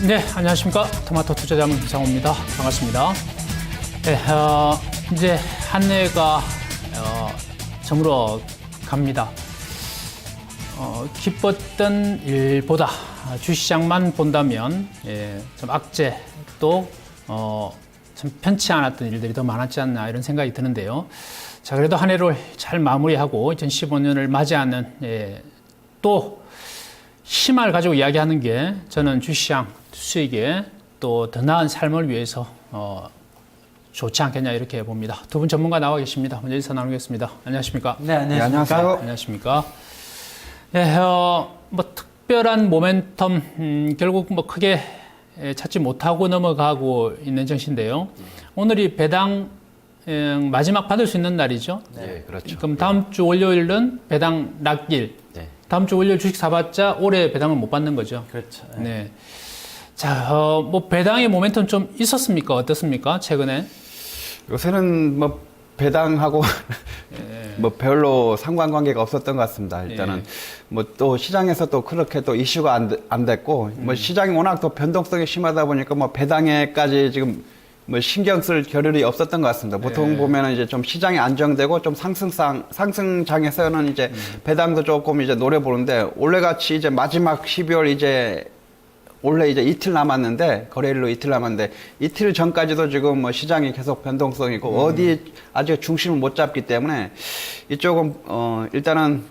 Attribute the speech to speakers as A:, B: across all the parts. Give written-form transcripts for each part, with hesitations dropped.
A: 네, 안녕하십니까. 토마토 투자자문 이상호입니다. 반갑습니다. 네, 이제 한 해가 저물어 갑니다. 기뻤던 일보다 주시장만 본다면 좀 악재 또 참 편치 않았던 일들이 더 많았지 않나 이런 생각이 드는데요. 자, 그래도 한 해를 잘 마무리하고 2015년을 맞이하는 또 희망을 가지고 이야기하는 게 저는 주시장 수익에 또 더 나은 삶을 위해서 좋지 않겠냐 이렇게 봅니다. 두 분 전문가 나와 계십니다. 먼저 인사 나누겠습니다. 안녕하십니까?
B: 네, 안녕하십니까?
C: 안녕하세요.
A: 안녕하십니까? 네, 뭐 특별한 모멘텀 결국 뭐 크게 찾지 못하고 넘어가고 있는 정신인데요. 오늘이 배당 마지막 받을 수 있는 날이죠.
C: 네, 그렇죠.
A: 그럼 다음 주 월요일은 배당 낙일.
C: 네.
A: 다음 주 월요일 주식 사봤자 올해 배당을 못 받는 거죠.
B: 그렇죠.
A: 네. 자, 뭐 배당의 모멘텀 좀 있었습니까? 어떻습니까? 최근에?
C: 요새는 뭐 배당하고 뭐 별로 상관관계가 없었던 것 같습니다. 일단은 뭐 또 시장에서 또 그렇게 또 이슈가 안 됐고 뭐 시장이 워낙 또 변동성이 심하다 보니까 뭐 배당에까지 지금 뭐 신경 쓸 겨를이 없었던 것 같습니다. 보통 보면은 이제 좀 시장이 안정되고 좀 상승장에서는 이제 배당도 조금 이제 노려보는데 올해같이 이제 마지막 12월 이제 원래 이제 이틀 남았는데 거래일로 이틀 남았는데 이틀 전까지도 지금 뭐 시장이 계속 변동성이고 어디 아직 중심을 못 잡기 때문에 이쪽은 일단은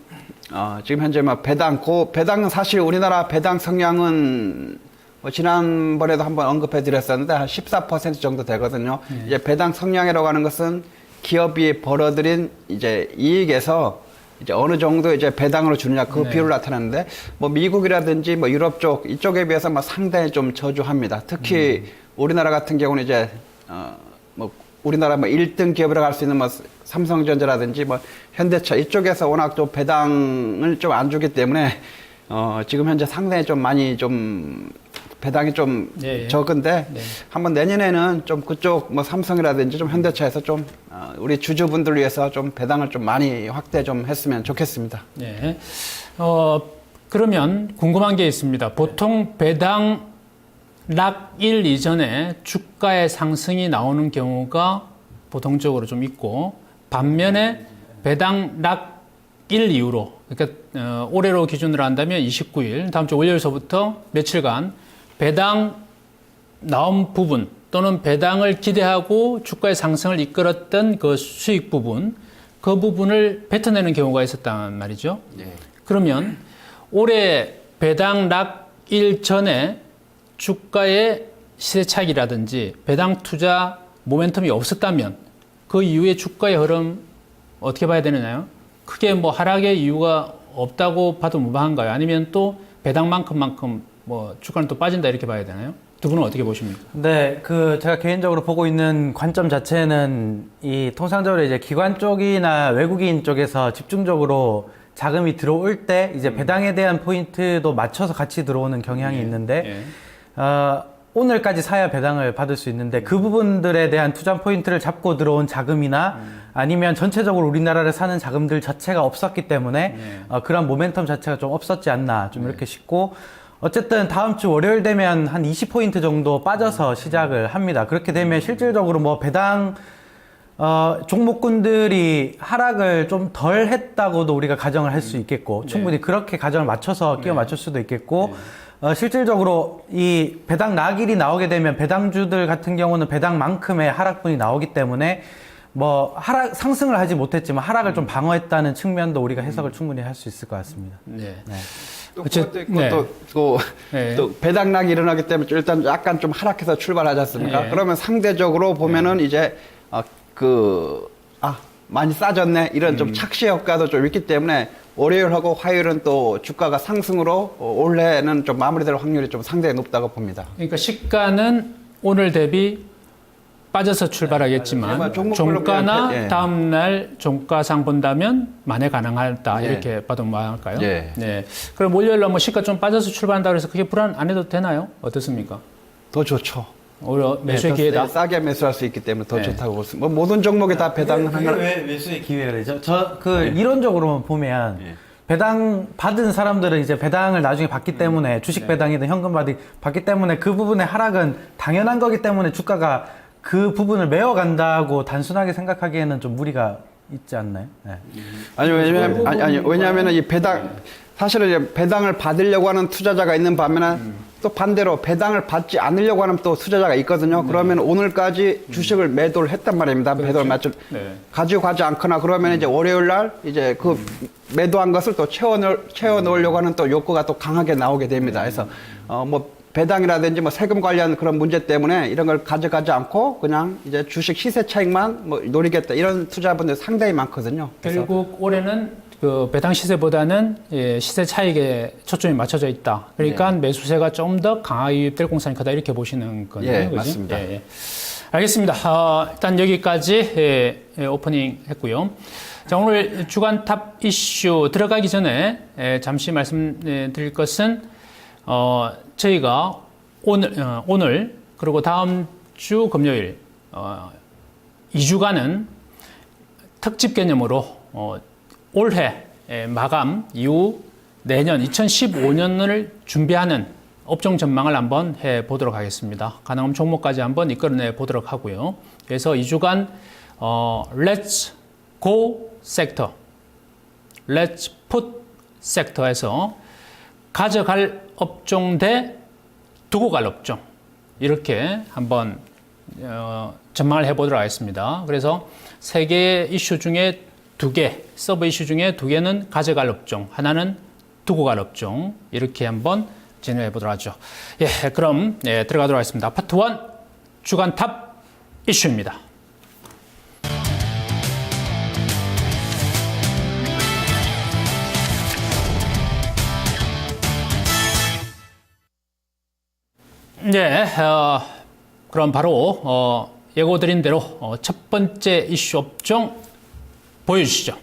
C: 지금 현재 뭐 배당은 사실 우리나라 배당 성향은 뭐 지난번에도 한번 언급해 드렸었는데 한 14% 정도 되거든요. 이제 배당 성향이라고 하는 것은 기업이 벌어들인 이제 이익에서 이제 어느 정도 이제 배당으로 주느냐 그 비율을 나타내는데 뭐 미국이라든지 뭐 유럽 쪽 이쪽에 비해서 뭐 상당히 좀 저조합니다. 특히 우리나라 같은 경우는 이제 뭐 우리나라 뭐 1등 기업이라고 할 수 있는 뭐 삼성전자라든지 뭐 현대차 이쪽에서 워낙 좀 배당을 좀 안 주기 때문에 지금 현재 상당히 좀 많이 좀 배당이 좀 적은데 한번 내년에는 좀 그쪽 뭐 삼성이라든지 좀 현대차에서 좀 우리 주주분들 위해서 좀 배당을 좀 많이 확대 좀 했으면 좋겠습니다.
A: 네. 그러면 궁금한 게 있습니다. 보통 배당 낙일 이전에 주가의 상승이 나오는 경우가 보통적으로 좀 있고 반면에 배당 낙일 이후로 그러니까 올해로 기준으로 한다면 29일 다음 주 월요일서부터 며칠간 배당 나온 부분 또는 배당을 기대하고 주가의 상승을 이끌었던 그 수익 부분 그 부분을 뱉어내는 경우가 있었단 말이죠.
C: 네.
A: 그러면 올해 배당 낙일 전에 주가의 시세 차익이라든지 배당 투자 모멘텀이 없었다면 그 이후에 주가의 흐름 어떻게 봐야 되느냐요? 크게 뭐 하락의 이유가 없다고 봐도 무방한가요? 아니면 또 배당만큼만큼 뭐 주가는 또 빠진다 이렇게 봐야 되나요? 두 분은 어떻게 보십니까?
B: 네, 제가 개인적으로 보고 있는 관점 자체는 이 통상적으로 이제 기관 쪽이나 외국인 쪽에서 집중적으로 자금이 들어올 때 이제 배당에 대한 포인트도 맞춰서 같이 들어오는 경향이 있는데, 오늘까지 사야 배당을 받을 수 있는데 그 부분들에 대한 투자 포인트를 잡고 들어온 자금이나 아니면 전체적으로 우리나라를 사는 자금들 자체가 없었기 때문에 그런 모멘텀 자체가 좀 없었지 않나 좀 이렇게 싶고 어쨌든 다음 주 월요일 되면 한 20포인트 정도 빠져서 시작을 합니다. 그렇게 되면 실질적으로 뭐 배당 종목군들이 하락을 좀 덜 했다고도 우리가 가정을 할 수 있겠고 충분히 그렇게 가정을 맞춰서 끼워 맞출 수도 있겠고 실질적으로 이 배당 낙일이 나오게 되면 배당주들 같은 경우는 배당만큼의 하락분이 나오기 때문에 뭐 상승을 하지 못했지만 하락을 좀 방어했다는 측면도 우리가 해석을 충분히 할 수 있을 것 같습니다.
A: 네.
C: 또 배당 낙이 일어나기 때문에 일단 약간 좀 하락해서 출발하지 않습니까? 그러면 상대적으로 보면은 이제 많이 싸졌네 이런 좀 착시 효과도 좀 있기 때문에 월요일하고 화요일은 또 주가가 상승으로 올해는 좀 마무리될 확률이 좀 상당히 높다고 봅니다.
A: 그러니까 시가는 오늘 대비 빠져서 출발하겠지만 종가나 다음날 종가상 본다면 만회 가능하다 이렇게 봐도 뭐할까요? 네. 그럼 월요일날 뭐 시가 좀 빠져서 출발한다 그래서 그게 불안 안 해도 되나요? 어떻습니까?
C: 더 좋죠.
A: 오히려 매수의 기회다.
C: 싸게 매수할 수 있기 때문에 더 좋다고 볼 뭐 모든 종목에 다 배당을
B: 왜 매수의 기회가 되죠? 이론적으로만 보면 배당 받은 사람들은 이제 배당을 나중에 받기 때문에 주식 배당이든 현금 받기 때문에 그 부분의 하락은 당연한 거기 때문에 주가가 그 부분을 메워간다고 단순하게 생각하기에는 좀 무리가 있지 않나요? 네.
C: 아니 왜냐하면 이 배당 사실은 이제 배당을 받으려고 하는 투자자가 있는 반면에 또 반대로 배당을 받지 않으려고 하는 또 투자자가 있거든요. 그러면 오늘까지 주식을 매도를 했단 말입니다. 매도를 맞죠. 가지고 가지 않거나 그러면 이제 월요일 날 이제 그 매도한 것을 또 채워 넣으려고 하는 또 욕구가 또 강하게 나오게 됩니다. 그래서 뭐 배당이라든지 뭐 세금 관련 그런 문제 때문에 이런 걸 가져가지 않고 그냥 이제 주식 시세 차익만 뭐 노리겠다 이런 투자분들 상당히 많거든요.
A: 결국 올해는 그 배당 시세보다는 시세 차익에 초점이 맞춰져 있다. 그러니까 매수세가 좀 더 강하게 유입될 공산이 크다 이렇게 보시는 거네요.
C: 예,
A: 그죠?
C: 맞습니다.
A: 예. 알겠습니다. 일단 여기까지 오프닝 했고요. 자, 오늘 주간 탑 이슈 들어가기 전에 잠시 말씀드릴 것은 저희가 오늘 그리고 다음 주 금요일 2주간은 특집 개념으로 올해 마감 이후 내년 2015년을 준비하는 업종 전망을 한번 해보도록 하겠습니다. 가능하면 종목까지 한번 이끌어내 보도록 하고요. 그래서 2주간 Let's Go 섹터, Let's Put 섹터에서 가져갈 업종 대 두고 갈 업종 이렇게 한번 전망을 해보도록 하겠습니다. 그래서 3개의 이슈 중에 2개, 서브 이슈 중에 2개는 가져갈 업종, 하나는 두고 갈 업종 이렇게 한번 진행해 보도록 하죠. 예, 그럼 들어가도록 하겠습니다. 파트 1 주간 탑 이슈입니다. 네, 그럼 바로 예고드린 대로 첫 번째 이슈 업종 보여주시죠.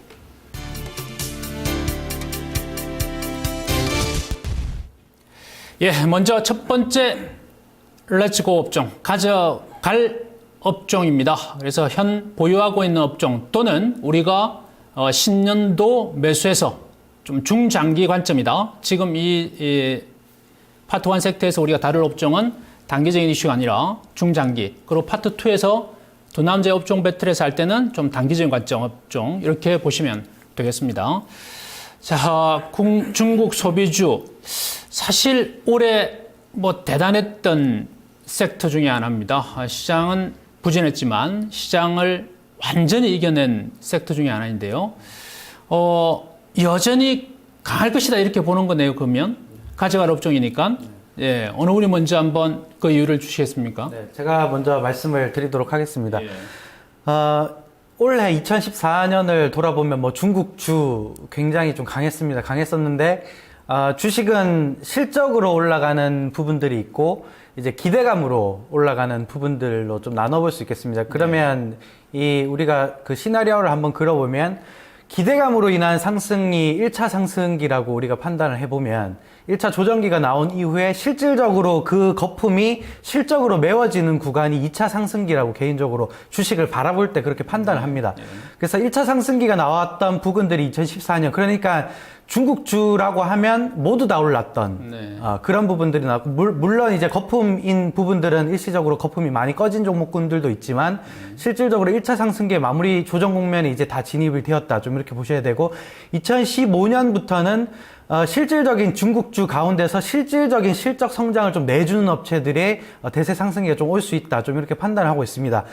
A: 예, 먼저 첫 번째 렛츠고 업종, 가져갈 업종입니다. 그래서 현 보유하고 있는 업종 또는 우리가 신년도 매수해서 좀 중장기 관점이다. 지금 이 파트 1 섹터에서 우리가 다룰 업종은 단기적인 이슈가 아니라 중장기. 그리고 파트 2에서 두 남자 업종 배틀에서 할 때는 좀 단기적인 관점 업종 이렇게 보시면 되겠습니다. 자, 중국 소비주 사실 올해 뭐 대단했던 섹터 중에 하나입니다. 시장은 부진했지만 시장을 완전히 이겨낸 섹터 중에 하나인데요. 여전히 강할 것이다 이렇게 보는 거네요. 그러면 가져갈 업종이니까. 예, 어느 분이 먼저 한번 그 이유를 주시겠습니까?
B: 네, 제가 먼저 말씀을 드리도록 하겠습니다.
A: 예.
B: 올해 2014년을 돌아보면 뭐 중국주 굉장히 좀 강했습니다. 강했었는데 주식은 실적으로 올라가는 부분들이 있고 이제 기대감으로 올라가는 부분들로 좀 나눠볼 수 있겠습니다. 그러면 우리가 그 시나리오를 한번 그려보면 기대감으로 인한 상승이 1차 상승기라고 우리가 판단을 해보면 1차 조정기가 나온 이후에 실질적으로 그 거품이 실적으로 메워지는 구간이 2차 상승기라고 개인적으로 주식을 바라볼 때 그렇게 판단을 합니다. 그래서 1차 상승기가 나왔던 부분들이 2014년 그러니까 중국주라고 하면 모두 다 올랐던 그런 부분들이 나왔고 물론 이제 거품인 부분들은 일시적으로 거품이 많이 꺼진 종목군들도 있지만 실질적으로 1차 상승기의 마무리 조정 국면에 이제 다 진입이 되었다 좀 이렇게 보셔야 되고 2015년부터는 실질적인 중국주 가운데서 실질적인 실적 성장을 좀 내주는 업체들의 대세 상승기가 좀 올 수 있다. 좀 이렇게 판단하고 있습니다.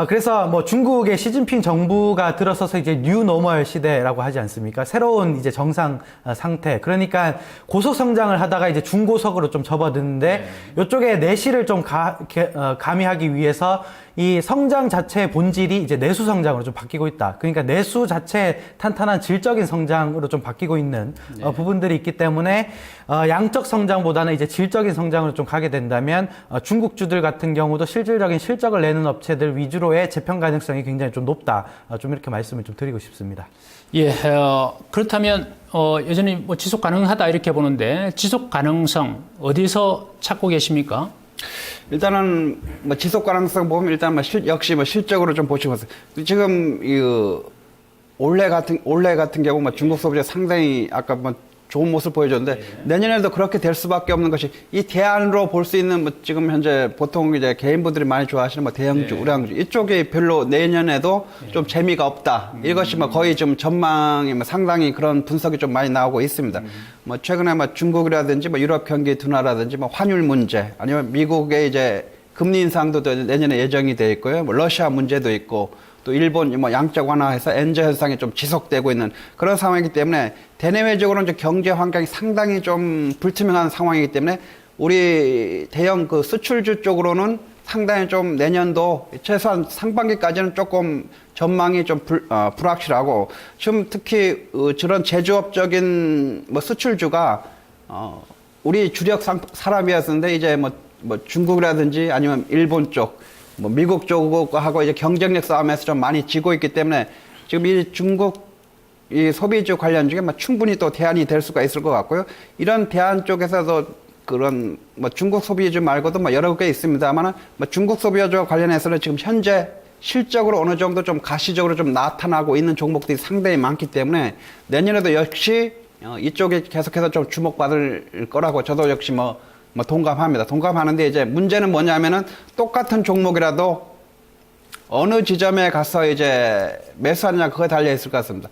B: 그래서 뭐 중국의 시진핑 정부가 들어서서 이제 뉴 노멀 시대라고 하지 않습니까? 새로운 이제 정상 상태. 그러니까 고속 성장을 하다가 이제 중고속으로 좀 접어드는데 이쪽에 내실을 좀 가미하기 위해서 이 성장 자체의 본질이 이제 내수 성장으로 좀 바뀌고 있다. 그러니까 내수 자체의 탄탄한 질적인 성장으로 좀 바뀌고 있는 부분들이 있기 때문에 양적 성장보다는 이제 질적인 성장으로 좀 가게 된다면 중국주들 같은 경우도 실질적인 실적을 내는 업체들 위주로의 재평 가능성이 굉장히 좀 높다. 좀 이렇게 말씀을 좀 드리고 싶습니다.
A: 예, 그렇다면 여전히 뭐 지속 가능하다 이렇게 보는데 지속 가능성 어디서 찾고 계십니까?
C: 일단은 뭐 지속 가능성 보면 일단 뭐 역시 뭐 실적으로 좀 보시고 지금 올해 같은 경우 뭐 중국 소비자 상당히 아까 뭐 좋은 모습 보여줬는데 내년에도 그렇게 될 수밖에 없는 것이 이 대안으로 볼 수 있는 뭐 지금 현재 보통 이제 개인분들이 많이 좋아하시는 뭐 대형주, 우량주 이쪽이 별로 내년에도 좀 재미가 없다. 이것이 뭐 거의 좀 전망이 뭐 상당히 그런 분석이 좀 많이 나오고 있습니다. 뭐 최근에 뭐 중국이라든지 뭐 유럽 경기 둔화라든지 뭐 환율 문제 아니면 미국의 이제 금리 인상도 내년에 예정이 돼 있고요. 뭐 러시아 문제도 있고 또 일본 뭐 양적 완화해서 엔저 현상이 좀 지속되고 있는 그런 상황이기 때문에 대내외적으로 이제 경제 환경이 상당히 좀 불투명한 상황이기 때문에 우리 대형 그 수출주 쪽으로는 상당히 좀 내년도 최소한 상반기까지는 조금 전망이 좀 불확실하고 지금 특히 저런 제조업적인 뭐 수출주가 우리 주력 사람이었는데 이제 뭐 중국이라든지 아니면 일본 쪽 뭐 미국 쪽하고 이제 경쟁력 싸움에서 좀 많이 지고 있기 때문에 지금 이 중국 이 소비주 관련 중에 뭐 충분히 또 대안이 될 수가 있을 것 같고요. 이런 대안 쪽에서도 그런 뭐 중국 소비주 말고도 뭐 여러 개 있습니다만은 뭐 중국 소비주와 관련해서는 지금 현재 실적으로 어느 정도 좀 가시적으로 좀 나타나고 있는 종목들이 상당히 많기 때문에 내년에도 역시 이쪽에 계속해서 좀 주목받을 거라고 저도 역시 뭐 동감합니다. 동감하는데 이제 문제는 뭐냐면은 똑같은 종목이라도 어느 지점에 가서 이제 매수하느냐 그거에 달려 있을 것 같습니다.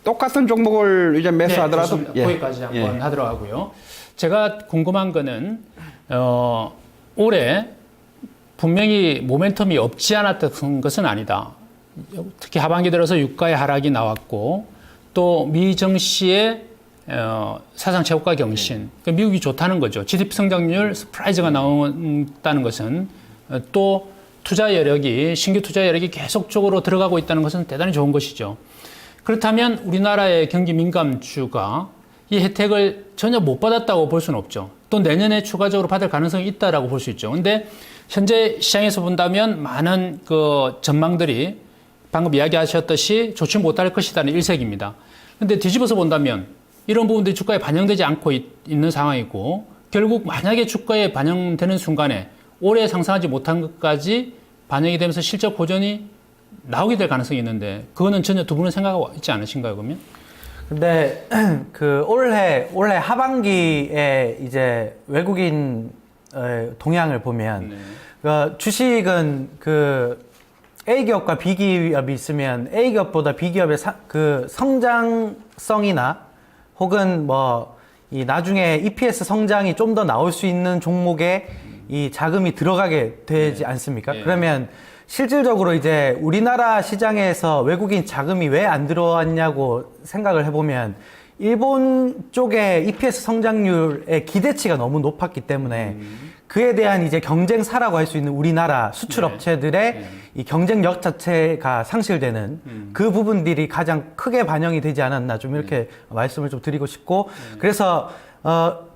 C: 똑같은 종목을 이제 매수하더라도
A: 네, 거기까지 한번 하도록 하고요. 제가 궁금한 거는 올해 분명히 모멘텀이 없지 않았던 것은 아니다. 특히 하반기 들어서 유가의 하락이 나왔고 또 미 증시의 사상 최고가 경신, 그러니까 미국이 좋다는 거죠. GDP 성장률 스프라이즈가 나온다는 것은 또 투자 여력이, 신규 투자 여력이 계속적으로 들어가고 있다는 것은 대단히 좋은 것이죠. 그렇다면 우리나라의 경기 민감주가 이 혜택을 전혀 못 받았다고 볼 수는 없죠. 또 내년에 추가적으로 받을 가능성이 있다라고 볼 수 있죠. 근데 현재 시장에서 본다면 많은 그 전망들이 방금 이야기하셨듯이 좋지 못할 것이라는 일색입니다. 근데 뒤집어서 본다면 이런 부분들이 주가에 반영되지 않고 있는 상황이고 결국 만약에 주가에 반영되는 순간에 올해 상승하지 못한 것까지 반영이 되면서 실적 고전이 나오게 될 가능성이 있는데 그거는 전혀 두 분은 생각하고 있지 않으신가요, 그러면?
B: 근데 그 올해 하반기에 이제 외국인 동향을 보면 그 주식은 그 A 기업과 B 기업이 있으면 A 기업보다 B 기업의 그 성장성이나 혹은 이 나중에 EPS 성장이 좀 더 나올 수 있는 종목에 이 자금이 들어가게 되지 않습니까? 그러면 실질적으로 이제 우리나라 시장에서 외국인 자금이 왜 안 들어왔냐고 생각을 해보면 일본 쪽의 EPS 성장률의 기대치가 너무 높았기 때문에 그에 대한 이제 경쟁사라고 할 수 있는 우리나라 수출 업체들의 이 경쟁력 자체가 상실되는 그 부분들이 가장 크게 반영이 되지 않았나 좀 이렇게 말씀을 좀 드리고 싶고 그래서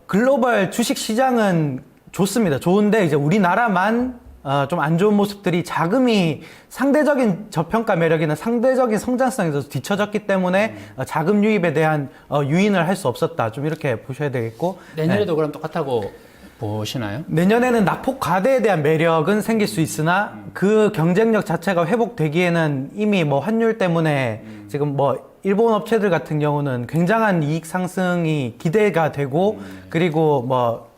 B: 글로벌 주식 시장은 좋습니다. 좋은데 이제 우리나라만 좀 안 좋은 모습들이 자금이 상대적인 저평가 매력이나 상대적인 성장성에서 뒤처졌기 때문에 자금 유입에 대한 유인을 할 수 없었다. 좀 이렇게 보셔야 되겠고
A: 내년에도 그럼 똑같다고 보시나요?
B: 내년에는 낙폭 과대에 대한 매력은 생길 수 있으나 그 경쟁력 자체가 회복되기에는 이미 환율 때문에 지금 일본 업체들 같은 경우는 굉장한 이익 상승이 기대가 되고 그리고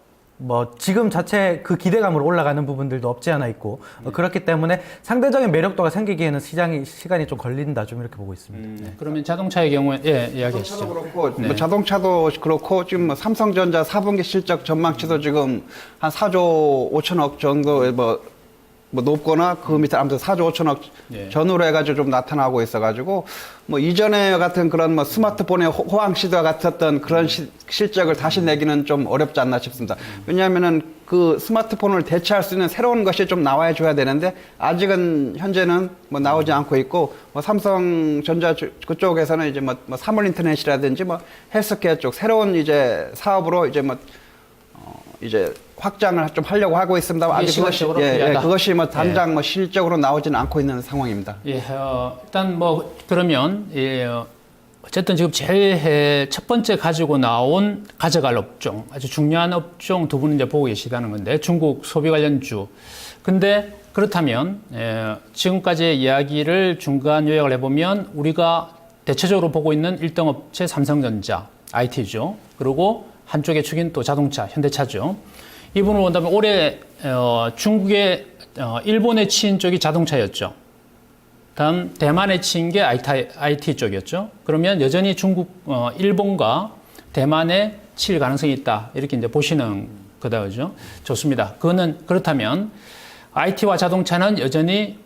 B: 지금 자체 그 기대감으로 올라가는 부분들도 없지 않아 있고 그렇기 때문에 상대적인 매력도가 생기기에는 시간이 좀 걸린다 좀 이렇게 보고 있습니다.
A: 그러면 자동차의 경우에 이야기하시죠.
C: 자동차도 그렇고 자동차도 그렇고 지금 삼성전자 4분기 실적 전망치도 지금 한 4조 5천억 정도 높거나 그 밑에 아무튼 4조 5천억 전후로 해가지고 좀 나타나고 있어가지고 이전에 같은 그런 스마트폰의 호황 시대와 같았던 그런 실적을 다시 내기는 좀 어렵지 않나 싶습니다. 왜냐하면은 그 스마트폰을 대체할 수 있는 새로운 것이 좀 나와야 줘야 되는데 아직은 현재는 나오지 않고 있고 삼성전자 그쪽에서는 이제 사물 인터넷이라든지 헬스케어 쪽 새로운 이제 사업으로 이제 확장을 좀 하려고 하고 있습니다. 아직 그것이 당장 실적으로 나오지는 않고 있는 상황입니다.
A: 일단 그러면 어쨌든 지금 제일 첫 번째 가지고 나온 가져갈 업종, 아주 중요한 업종 두 분은 이제 보고 계시다는 건데 중국 소비 관련주. 근데 그렇다면 지금까지의 이야기를 중간 요약을 해보면 우리가 대체적으로 보고 있는 1등 업체 삼성전자, IT죠. 그리고 한쪽의 축인 또 자동차, 현대차죠. 이 부분을 본다면 올해 중국의 일본에 치인 쪽이 자동차였죠. 다음 대만에 치인 게 IT 쪽이었죠. 그러면 여전히 중국, 일본과 대만에 칠 가능성이 있다. 이렇게 이제 보시는 거다, 그죠? 좋습니다. 그렇다면 IT와 자동차는 여전히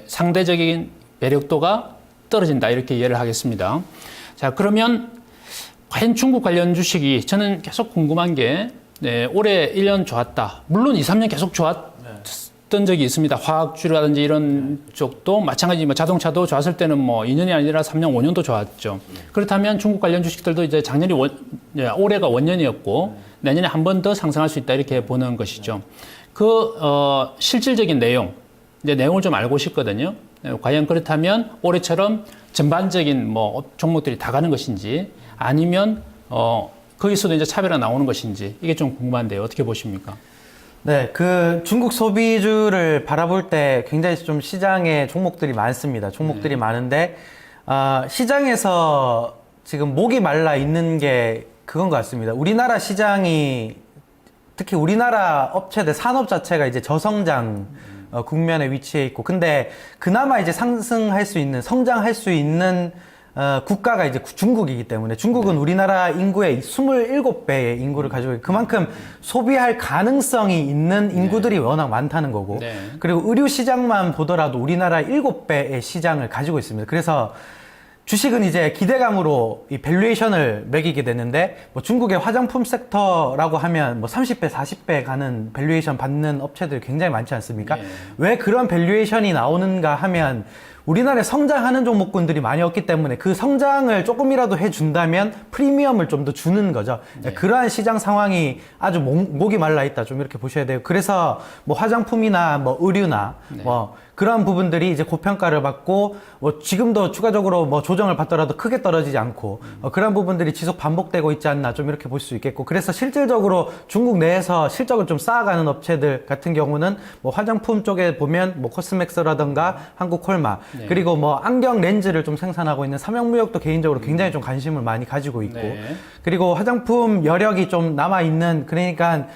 A: 상대적인 매력도가 떨어진다. 이렇게 이해를 하겠습니다. 자, 그러면 과연 중국 관련 주식이 저는 계속 궁금한 게 올해 1년 좋았다. 물론 2, 3년 계속 좋았던 적이 있습니다. 화학주라든지 이런 쪽도 마찬가지 자동차도 좋았을 때는 2년이 아니라 3년, 5년도 좋았죠. 그렇다면 중국 관련 주식들도 이제 작년이 올해가 원년이었고 내년에 한 번 더 상승할 수 있다 이렇게 보는 것이죠. 실질적인 내용, 이제 내용을 좀 알고 싶거든요. 과연 그렇다면 올해처럼 전반적인 종목들이 다 가는 것인지 아니면 거기서도 이제 차별화 나오는 것인지 이게 좀 궁금한데요. 어떻게 보십니까?
B: 네, 중국 소비주를 바라볼 때 굉장히 좀 시장에 종목들이 많습니다. 종목들이 많은데, 시장에서 지금 목이 말라 있는 게 그건 것 같습니다. 우리나라 시장이, 특히 우리나라 업체들, 산업 자체가 이제 저성장 국면에 위치해 있고, 근데 그나마 이제 상승할 수 있는, 성장할 수 있는 국가가 이제 중국이기 때문에 중국은 우리나라 인구의 27배의 인구를 가지고 있고 그만큼 소비할 가능성이 있는 인구들이 워낙 많다는 거고 그리고 의류 시장만 보더라도 우리나라 7배의 시장을 가지고 있습니다. 그래서 주식은 이제 기대감으로 이 밸류에이션을 매기게 되는데 중국의 화장품 섹터라고 하면 30배, 40배 가는 밸류에이션 받는 업체들이 굉장히 많지 않습니까? 왜 그런 밸류에이션이 나오는가 하면 우리나라에 성장하는 종목군들이 많이 없기 때문에 그 성장을 조금이라도 해준다면 프리미엄을 좀 더 주는 거죠. 그러한 시장 상황이 아주 목이 말라 있다. 좀 이렇게 보셔야 돼요. 그래서 화장품이나 의류나 그런 부분들이 이제 고평가를 받고 지금도 추가적으로 조정을 받더라도 크게 떨어지지 않고 그런 부분들이 지속 반복되고 있지 않나 좀 이렇게 볼 수 있겠고 그래서 실질적으로 중국 내에서 실적을 좀 쌓아가는 업체들 같은 경우는 화장품 쪽에 보면 코스맥스라든가 한국콜마 그리고 안경 렌즈를 좀 생산하고 있는 삼양무역도 개인적으로 굉장히 좀 관심을 많이 가지고 있고 그리고 화장품 여력이 좀 남아있는 그러니까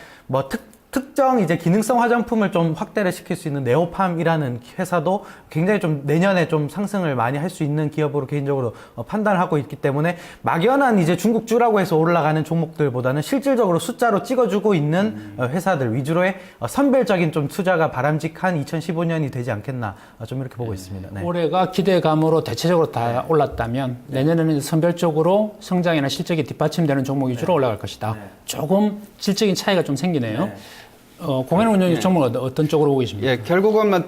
B: 특정 이제 기능성 화장품을 좀 확대를 시킬 수 있는 네오팜이라는 회사도 굉장히 좀 내년에 좀 상승을 많이 할 수 있는 기업으로 개인적으로 판단을 하고 있기 때문에 막연한 이제 중국주라고 해서 올라가는 종목들보다는 실질적으로 숫자로 찍어주고 있는 회사들 위주로의 선별적인 좀 투자가 바람직한 2015년이 되지 않겠나 좀 이렇게 보고 있습니다. 네.
A: 올해가 기대감으로 대체적으로 다 올랐다면 내년에는 선별적으로 성장이나 실적이 뒷받침되는 종목 위주로 올라갈 것이다. 조금 질적인 차이가 좀 생기네요. 공연 운영 종목은 어떤 쪽으로 보고 계십니까?
C: 결국은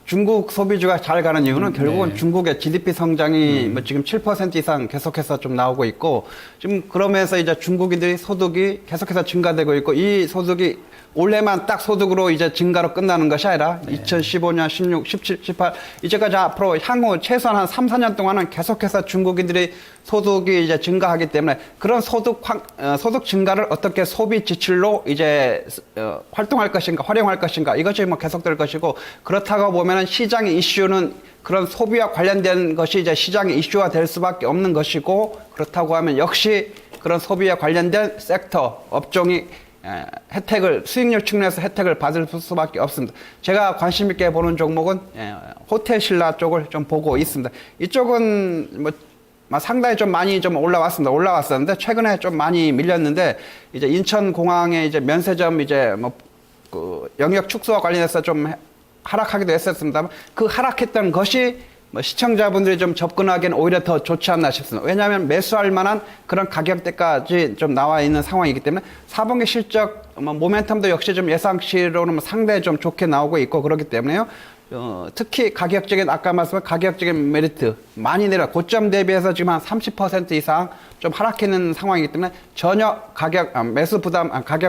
C: 중국 소비주가 잘 가는 이유는 결국은 중국의 GDP 성장이 지금 7% 이상 계속해서 좀 나오고 있고 지금 그러면서 이제 중국인들이 소득이 계속해서 증가되고 있고 이 소득이 올해만 딱 소득으로 이제 증가로 끝나는 것이 아니라 2015년, 16, 17, 18 이제까지 앞으로 향후 최소한 한 3, 4년 동안은 계속해서 중국인들이 소득이 이제 증가하기 때문에 그런 소득 증가를 어떻게 소비 지출로 이제 활용할 것인가 이것이 계속될 것이고 그렇다고 보면은 시장의 이슈는 그런 소비와 관련된 것이 이제 시장의 이슈가 될 수밖에 없는 것이고 그렇다고 하면 역시 그런 소비와 관련된 섹터 업종이 수익률 측면에서 혜택을 받을 수밖에 없습니다. 제가 관심 있게 보는 종목은 호텔 신라 쪽을 좀 보고 있습니다. 이쪽은 상당히 좀 많이 좀 올라왔었는데 최근에 좀 많이 밀렸는데 이제 인천공항에 이제 면세점 이제 영역 축소와 관련해서 좀 하락하기도 했었습니다만 그 하락했던 것이 시청자분들이 좀 접근하기엔 오히려 더 좋지 않나 싶습니다. 왜냐하면 매수할 만한 그런 가격대까지 좀 나와 있는 상황이기 때문에 4분기 실적 모멘텀도 역시 좀 예상치로는 상당히 좀 좋게 나오고 있고 그렇기 때문에요. 특히 아까 말씀한 가격적인 메리트 많이 고점 대비해서 지금 한 30% 이상 좀 하락했는 상황이기 때문에 전혀 가격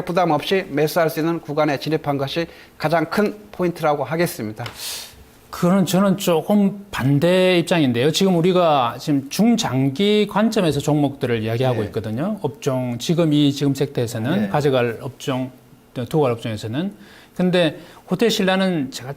C: 부담 없이 매수할 수 있는 구간에 진입한 것이 가장 큰 포인트라고 하겠습니다.
A: 저는 조금 반대 입장인데요. 지금 우리가 중장기 관점에서 종목들을 이야기하고 있거든요. 업종, 지금 섹터에서는 가져갈 업종, 두고 갈 업종에서는. 근데 호텔 신라는 제가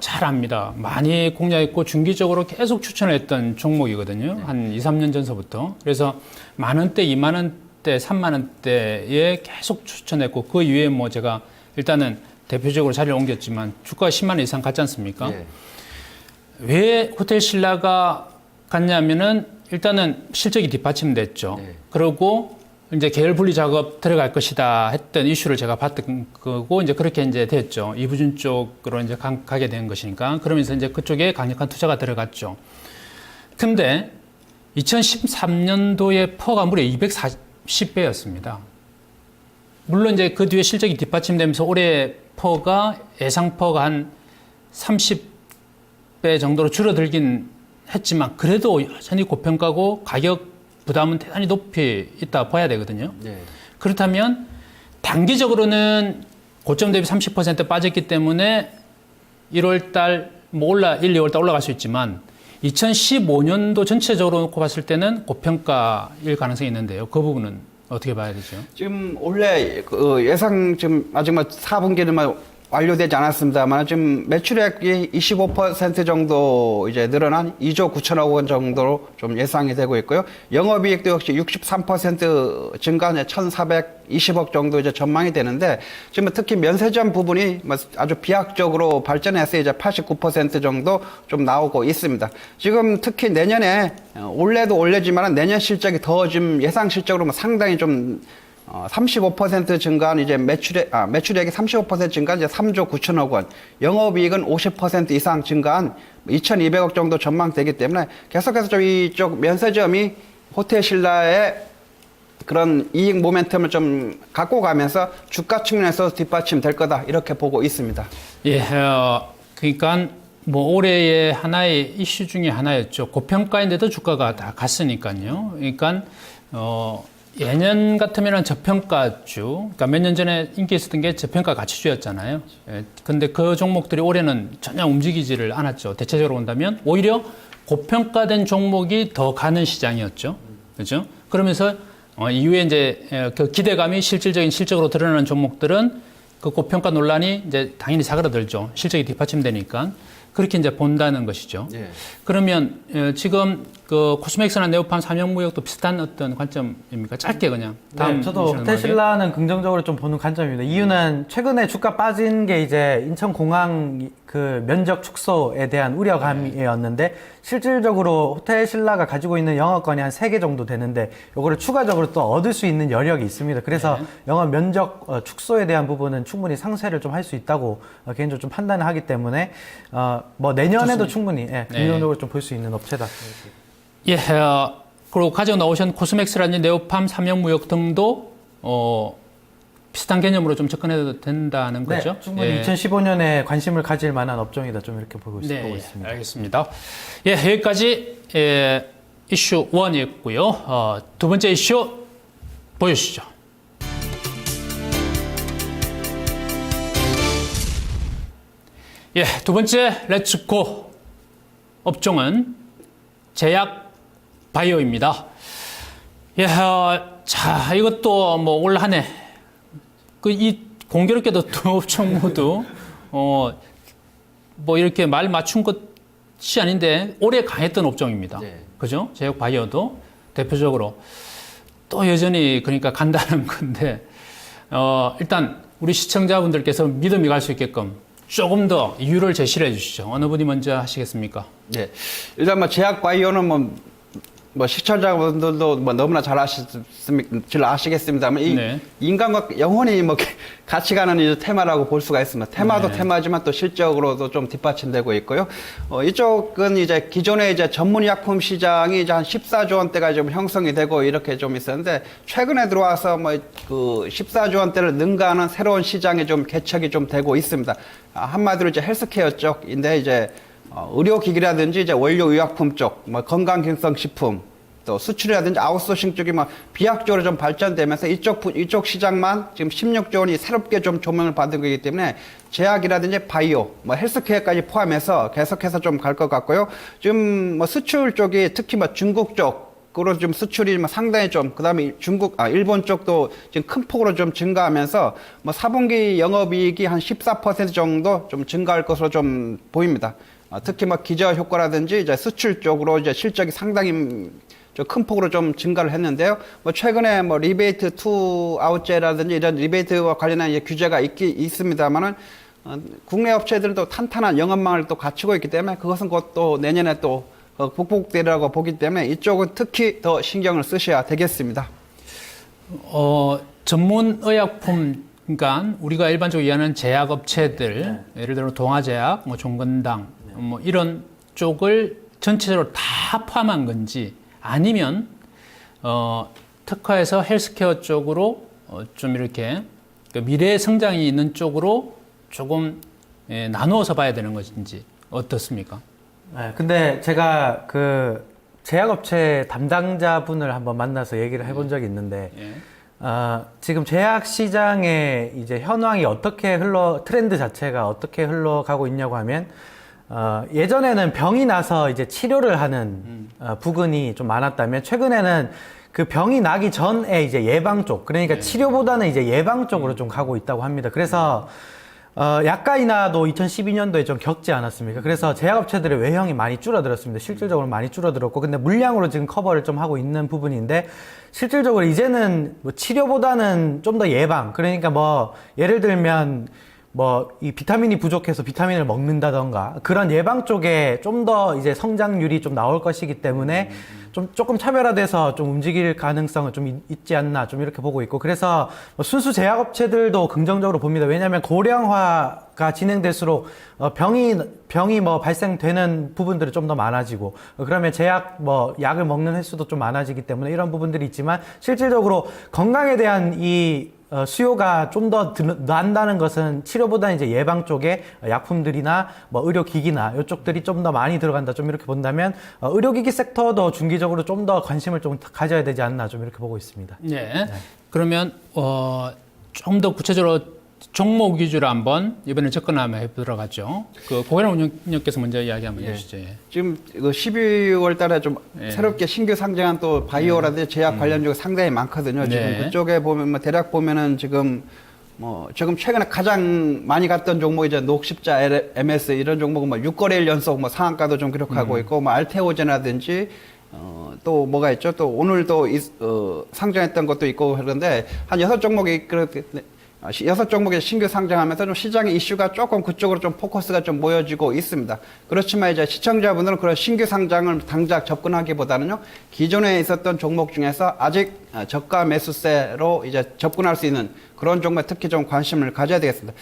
A: 잘 압니다. 많이 공략했고 중기적으로 계속 추천을 했던 종목이거든요. 한 2, 3년 전서부터. 그래서 만 원대, 2만 원대, 3만 원대에 계속 추천했고 그 이후에 뭐 제가 일단은 대표적으로 자리를 옮겼지만 주가가 10만 원 이상 갔지 않습니까?
C: 예.
A: 왜 호텔 신라가 갔냐면은 일단은 실적이 뒷받침됐죠.
C: 네.
A: 그리고 이제 계열 분리 작업 들어갈 것이다 했던 이슈를 제가 봤던 거고 이제 그렇게 이제 됐죠. 이부준 쪽으로 이제 가게 된 것이니까 그러면서 이제 그쪽에 강력한 투자가 들어갔죠. 근데 2013년도에 퍼가 무려 240배였습니다. 물론 이제 그 뒤에 실적이 뒷받침되면서 올해 퍼가 예상 퍼가 한 30배 정도로 줄어들긴 했지만 그래도 여전히 고평가고 가격 부담은 대단히 높이 있다 봐야 되거든요.
C: 네.
A: 그렇다면 단기적으로는 고점 대비 30% 빠졌기 때문에 1월 뭐 1, 2월 올라갈 수 있지만 2015년도 전체적으로 놓고 봤을 때는 고평가일 가능성이 있는데요. 그 부분은 어떻게 봐야 되죠?
C: 지금 원래 그 예상 지금 아직 뭐 4분기는 완료되지 않았습니다만 지금 매출액이 25% 정도 이제 늘어난 2조 9천억 원 정도로 좀 예상이 되고 있고요. 영업이익도 역시 63% 증가한 1,420억 정도 이제 전망이 되는데 지금 특히 면세점 부분이 뭐 아주 비약적으로 발전해서 이제 89% 정도 좀 나오고 있습니다. 지금 특히 내년에 올해도 올해지만 내년 실적이 더 지금 예상 실적으로 상당히 좀 35% 증가한 이제 매출액이 35% 증가한 이제 3조 9천억 원, 영업이익은 50% 이상 증가한 2,200억 정도 전망되기 때문에 계속해서 좀 이쪽 면세점이 호텔 신라의 그런 이익 모멘텀을 좀 갖고 가면서 주가 측면에서 뒷받침될 거다 이렇게 보고 있습니다.
A: 예, 그러니까 뭐 올해의 하나의 이슈 중에 하나였죠. 고평가인데도 주가가 다 갔으니까요. 그러니까 예년 같으면 저평가주, 그러니까 몇 년 전에 인기 있었던 게 저평가 가치주였잖아요. 예, 근데 그 종목들이 올해는 전혀 움직이지를 않았죠. 대체적으로 본다면 오히려 고평가된 종목이 더 가는 시장이었죠. 그죠? 그러면서 이후에 이제 그 기대감이 실질적인 실적으로 드러나는 종목들은 그 고평가 논란이 이제 당연히 사그라들죠. 실적이 뒷받침되니까. 그렇게 이제 본다는 것이죠.
C: 예.
A: 그러면 지금 그 코스맥스나 네오팜 삼형무역도 비슷한 어떤 관점입니까? 짧게 그냥. 다음
B: 네, 저도 호텔 신라는 긍정적으로 좀 보는 관점입니다. 이유는 최근에 주가 빠진 게 이제 인천공항 그 면적 축소에 대한 우려감이었는데 실질적으로 호텔 신라가 가지고 있는 영업권이 한 3개 정도 되는데 요거를 추가적으로 또 얻을 수 있는 여력이 있습니다. 그래서 영업 면적 축소에 대한 부분은 충분히 상쇄를 좀 할 수 있다고 개인적으로 좀 판단을 하기 때문에 뭐 내년에도 충분히 긍정적으로 좀 볼 수 있는 업체다.
A: 예, 그리고 가져 나오신 코스맥스라든지 네오팜 삼형무역 등도 비슷한 개념으로 좀 접근해도 된다는 거죠.
B: 네, 충분히 2015년에 관심을 가질 만한 업종이다. 좀 이렇게 보고
A: 네,
B: 있습니다.
A: 알겠습니다. 예, 여기까지 이슈 1이었고요. 두 번째 이슈 보여주시죠. 예, 두 번째 렛츠고 업종은 제약 바이오입니다. 예, 자, 이것도 뭐 올 한 해 이 공교롭게도 두 업종 모두 뭐 이렇게 말 맞춘 것이 아닌데 올해 강했던 업종입니다.
C: 네.
A: 그죠? 제약 바이오도 대표적으로 또 여전히 그러니까 간다는 건데 일단 우리 시청자분들께서 믿음이 갈 수 있게끔 조금 더 이유를 제시를 해주시죠. 어느 분이 먼저 하시겠습니까?
C: 네. 일단 뭐 제약 바이오는 뭐 시청자분들도 뭐 너무나 잘 아시겠습니다만 이
A: 네.
C: 인간과 영혼이 뭐 같이 가는 이 테마라고 볼 수가 있습니다. 테마도
A: 네.
C: 테마지만 또 실적으로도 좀 뒷받침되고 있고요. 이쪽은 이제 기존의 이제 전문의약품 시장이 이제 한 14조 원대가 좀 형성이 되고 이렇게 좀 있었는데 최근에 들어와서 뭐 그 14조 원대를 능가하는 새로운 시장이 좀 개척이 좀 되고 있습니다. 한마디로 이제 헬스케어 쪽인데 이제 의료기기라든지 이제 원료의약품 쪽, 뭐 건강기능성식품, 또 수출이라든지 아웃소싱 쪽이 뭐 비약적으로 좀 발전되면서 이쪽 시장만 지금 16조 원이 새롭게 좀 조명을 받은 거기 때문에 제약이라든지 바이오, 뭐 헬스케어까지 포함해서 계속해서 좀 갈 것 같고요. 지금 뭐 수출 쪽이 특히 뭐 중국 쪽 밖으로 좀 수출이 뭐 상당히 좀, 그 다음에 일본 쪽도 지금 큰 폭으로 좀 증가하면서 뭐 4분기 영업이익이 한 14% 정도 좀 증가할 것으로 좀 보입니다. 특히 뭐 기저 효과라든지 이제 수출 쪽으로 이제 실적이 상당히 좀 큰 폭으로 좀 증가를 했는데요. 뭐 최근에 뭐 리베이트 투 아웃제라든지 이런 리베이트와 관련한 이제 규제가 있습니다만은 국내 업체들도 탄탄한 영업망을 또 갖추고 있기 때문에 그것은 곧 또 내년에 또 극복되리라고 보기 때문에 이쪽은 특히 더 신경을 쓰셔야 되겠습니다.
A: 전문 의약품, 그러니까 우리가 일반적으로 이해하는 제약업체들, 예를 들어 동아제약, 뭐 종건당, 뭐 이런 쪽을 전체적으로 다 포함한 건지 아니면 특화해서 헬스케어 쪽으로 좀 이렇게 미래 성장이 있는 쪽으로 조금 나누어서 봐야 되는 것인지 어떻습니까?
B: 네, 근데 제가 그 제약업체 담당자분을 한번 만나서 얘기를 해본 적이 있는데, 지금 제약 시장의 이제 현황이 어떻게 트렌드 자체가 어떻게 흘러가고 있냐고 하면, 예전에는 병이 나서 이제 치료를 하는 부근이 좀 많았다면, 최근에는 그 병이 나기 전에 이제 예방 쪽, 그러니까 치료보다는 이제 예방 쪽으로 좀 가고 있다고 합니다. 그래서 약가 인하도 2012년도에 좀 겪지 않았습니까? 그래서 제약업체들의 외형이 많이 줄어들었습니다. 실질적으로 많이 줄어들었고, 근데 물량으로 지금 커버를 좀 하고 있는 부분인데, 실질적으로 이제는 뭐 치료보다는 좀 더 예방, 그러니까 뭐 예를 들면 뭐 이 비타민이 부족해서 비타민을 먹는다던가 그런 예방 쪽에 좀 더 이제 성장률이 좀 나올 것이기 때문에 좀 조금 차별화돼서 좀 움직일 가능성은 좀 있지 않나 좀 이렇게 보고 있고, 그래서 뭐 순수 제약업체들도 긍정적으로 봅니다. 왜냐하면 고령화가 진행될수록 병이 뭐 발생되는 부분들이 좀 더 많아지고, 그러면 제약 뭐 약을 먹는 횟수도 좀 많아지기 때문에 이런 부분들이 있지만, 실질적으로 건강에 대한 이 수요가 좀 더 난다는 것은 치료보다는 이제 예방 쪽에 약품들이나 뭐 의료기기나 이쪽들이 좀 더 많이 들어간다 좀 이렇게 본다면, 의료기기 섹터도 중기적으로 좀 더 관심을 좀 가져야 되지 않나 좀 이렇게 보고 있습니다.
A: 네. 그러면 좀 더 구체적으로 종목 위주로 한번 이번에 접근 한번 해보도록 하죠. 그 고혜란 운영께서 먼저 이야기 한번 해주시죠. 예.
C: 지금 그 12월 달에 좀 새롭게 신규 상장한 또 바이오라든지 제약 관련 쪽이 상당히 많거든요. 지금 그쪽에 보면 뭐 대략 보면은 지금 최근에 가장 많이 갔던 종목이 이제 녹십자, MS 이런 종목은 뭐 6거래일 연속 뭐 상한가도 좀 기록하고 있고, 뭐 알테오젠이라든지 또 뭐가 있죠? 또 오늘 또 상장했던 것도 있고 그런데 한 6종목이 그렇게 6종목에 신규 상장하면서 좀 시장의 이슈가 조금 그쪽으로 좀 포커스가 좀 모여지고 있습니다. 그렇지만 이제 시청자분들은 그런 신규 상장을 당장 접근하기보다는요, 기존에 있었던 종목 중에서 아직 저가 매수세로 이제 접근할 수 있는 그런 종목에 특히 좀 관심을 가져야 되겠습니다.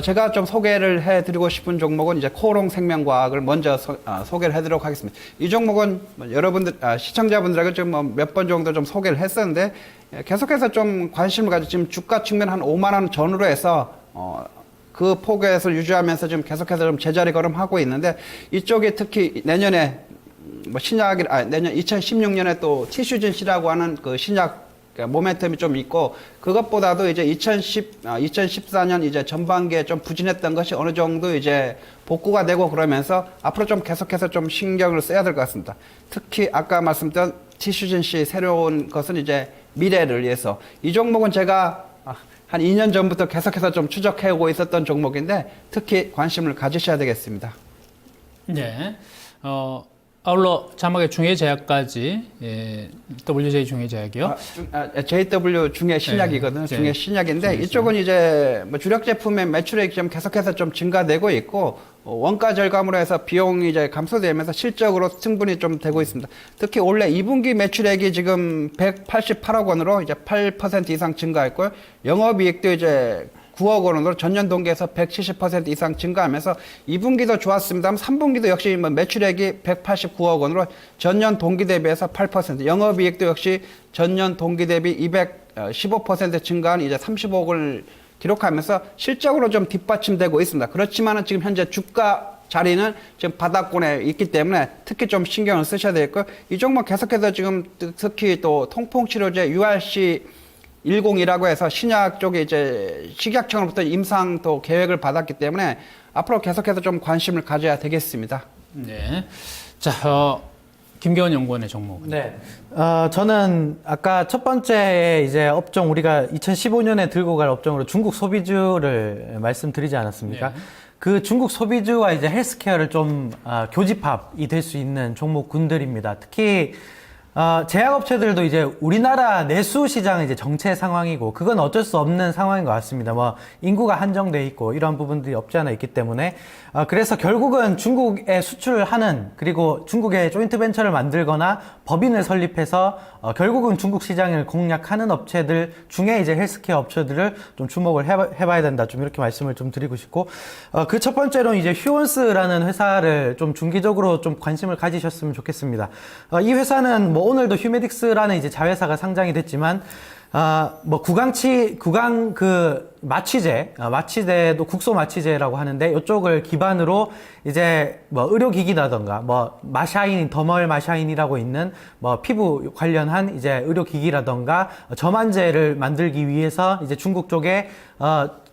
C: 제가 좀 소개를 해드리고 싶은 종목은 이제 코오롱 생명과학을 먼저 소개를 해드리도록 하겠습니다. 이 종목은 여러분들, 시청자분들에게 좀 몇 번 정도 좀 소개를 했었는데, 계속해서 좀 관심을 가지고 지금 주가 측면 한 5만 원 전후로 해서 그 폭에서 유지하면서 지금 계속해서 좀 제자리 걸음하고 있는데, 이쪽이 특히 내년에 뭐 내년 2016년에 또 티슈진시라고 하는 그 신약 모멘텀이 좀 있고, 그것보다도 이제 2014년 이제 전반기에 좀 부진했던 것이 어느 정도 이제 복구가 되고 그러면서 앞으로 좀 계속해서 좀 신경을 써야 될 것 같습니다. 특히 아까 말씀드린 티슈진시 새로운 것은 이제 미래를 위해서, 이 종목은 제가 한 2년 전부터 계속해서 좀 추적해오고 있었던 종목인데 특히 관심을 가지셔야 되겠습니다.
A: 네. 아울러 자막의 중해제약까지, WJ 중해제약이요.
C: JW 중해 신약이거든요. 중해 신약인데 이쪽은 이제 뭐 주력 제품의 매출액이 좀 계속해서 좀 증가되고 있고, 원가 절감으로 해서 비용이 이제 감소되면서 실적으로 승분이 좀 되고 있습니다. 특히 올해 2분기 매출액이 지금 188억 원으로 이제 8% 이상 증가했고요. 영업이익도 이제 9억 원으로 전년 동기에서 170% 이상 증가하면서 2분기도 좋았습니다만 3분기도 역시 뭐 매출액이 189억 원으로 전년 동기 대비해서 8%, 영업이익도 역시 전년 동기 대비 215% 증가한 이제 30억을 기록하면서 실적으로 좀 뒷받침되고 있습니다. 그렇지만은 지금 현재 주가 자리는 지금 바닥권에 있기 때문에 특히 좀 신경을 쓰셔야 되겠고요. 이 종목 계속해서 지금 특히 또 통풍치료제 URC 10이라고 해서 신약 쪽에 이제 식약청으로부터 임상 또 계획을 받았기 때문에 앞으로 계속해서 좀 관심을 가져야 되겠습니다.
A: 네. 자, 김경원 연구원의 종목은.
B: 네. 저는 아까 첫 번째 이제 업종 우리가 2015년에 들고 갈 업종으로 중국 소비주를 말씀드리지 않았습니까?
A: 네.
B: 그 중국 소비주와 이제 헬스케어를 좀 교집합이 될 수 있는 종목군들입니다. 특히 제약업체들도 이제 우리나라 내수 시장은 이제 정체 상황이고 그건 어쩔 수 없는 상황인 것 같습니다. 뭐 인구가 한정돼 있고 이러한 부분들이 없지 않아 있기 때문에 그래서 결국은 중국에 수출을 하는 그리고 중국에 조인트 벤처를 만들거나 법인을 설립해서 결국은 중국 시장을 공략하는 업체들 중에 이제 헬스케어 업체들을 좀 주목을 해봐야 된다. 좀 이렇게 말씀을 좀 드리고 싶고 그 첫 번째로는 이제 휴원스라는 회사를 좀 중기적으로 좀 관심을 가지셨으면 좋겠습니다. 이 회사는 뭐 오늘도 휴메딕스라는 이제 자회사가 상장이 됐지만 뭐 구강 그 마취제도 국소 마취제라고 하는데 이쪽을 기반으로 이제 뭐 의료기기라던가 뭐 마샤인, 더멀 마샤인이라고 있는 뭐 피부 관련한 이제 의료기기라던가 점안제를 만들기 위해서 이제 중국 쪽에